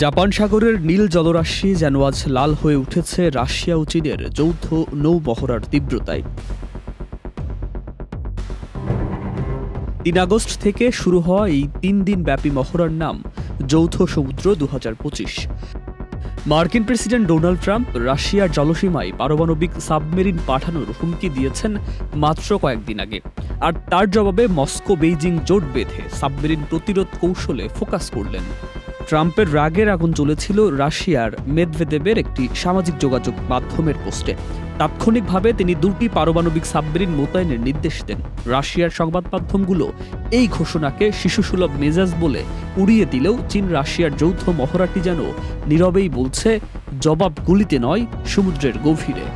Japan সাগরের নীল জলরাশি যেন আজ লাল হয়ে উঠেছে রাশিয়া ও চীনের যৌথ নৌমহড়ার তীব্রতায়। ৩ আগস্ট থেকে শুরু হওয়া এই ৩ দিন ব্যাপী মহড়ার নাম যৌথ সমুদ্র ২০২৫। মার্কিন প্রেসিডেন্ট ডোনাল্ড ট্রাম্প রাশিয়ার জলসীমায় পারমাণবিক সাবমেরিন পাঠানোর হুমকি দিয়েছেন মাত্র কয়েকদিন আগে, আর তার জবাবে মস্কো বেইজিং জোট বেঁধে সাবমেরিন প্রতিরোধ কৌশলে ফোকাস করলেন। ট্রাম্পের রাগের আগুন জ্বলেছিল রাশিয়ার মেদভেদেবের একটি সামাজিক যোগাযোগ মাধ্যমের পোস্টে। তাৎক্ষণিকভাবে তিনি ২টি পারমাণবিক সাবমেরিন মোতায়েনের নির্দেশ দেন। রাশিয়ার সংবাদ মাধ্যমগুলো এই ঘোষণাকে শিশুসুলভ মেজাজ বলে উড়িয়ে দিলেও চীন রাশিয়ার যৌথ মহড়াটি যেন নীরবেই বলছে, জবাব গুলিতে নয়, সমুদ্রের গভীরে।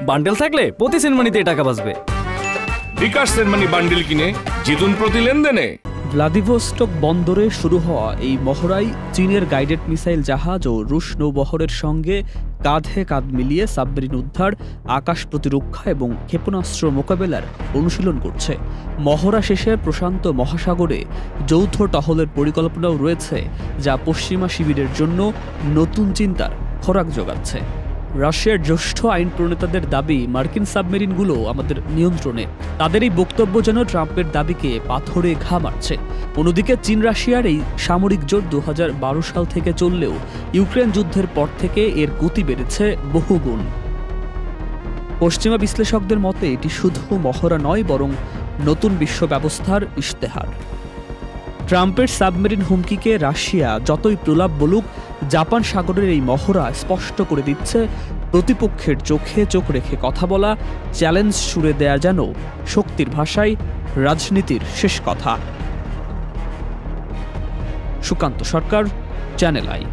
বান্ডেল থাকলে প্রতি সেনমানিতে টাকা বাঁচবে। বিকাশ সেনমানি বান্ডেল কিনে জিতুন প্রতি লেনদেনে। ভ্লাদিভস্টক বন্দরে শুরু হওয়া এই মহড়ায় চীনের গাইডেড মিসাইল জাহাজ ও রুশ নৌবহরের সঙ্গে কাঁধে কাঁধ মিলিয়ে সাবমেরিন উদ্ধার, আকাশ প্রতিরক্ষা এবং ক্ষেপণাস্ত্র মোকাবেলার অনুশীলন করছে। মহড়া শেষে প্রশান্ত মহাসাগরে যৌথ টহলের পরিকল্পনাও রয়েছে, যা পশ্চিমা শিবিরের জন্য নতুন চিন্তার খোরাক যোগাচ্ছে। রাশিয়ার জ্যেষ্ঠ আইন প্রণেতাদের দাবি, মার্কিন সাবমেরিনগুলো আমাদের নিয়ন্ত্রণে। তাদের এই বক্তব্য যেন ট্রাম্পের দাবিকে পাথরে ঘা মারছে। অন্যদিকে চীন রাশিয়ার এই সামরিক জোট ২০১২ সাল থেকে চললেও ইউক্রেন যুদ্ধের পর থেকে এর গতি বেড়েছে বহুগুণ। পশ্চিমা বিশ্লেষকদের মতে এটি শুধু মহড়া নয়, বরং নতুন বিশ্ব ব্যবস্থার ইশতেহার। ট্রাম্পের সাবমেরিন হুমকিকে রাশিয়া যতই প্রলাপ বলুক, জাপান সাগরের এই মহড়া স্পষ্ট করে দিচ্ছে, প্রতিপক্ষের চোখে চোখ রেখে কথা বলা, চ্যালেঞ্জ ছুড়ে দেয়া যেন শক্তির ভাষায় রাজনীতির শেষ কথা। সুকান্ত সরকার, চ্যানেল আই।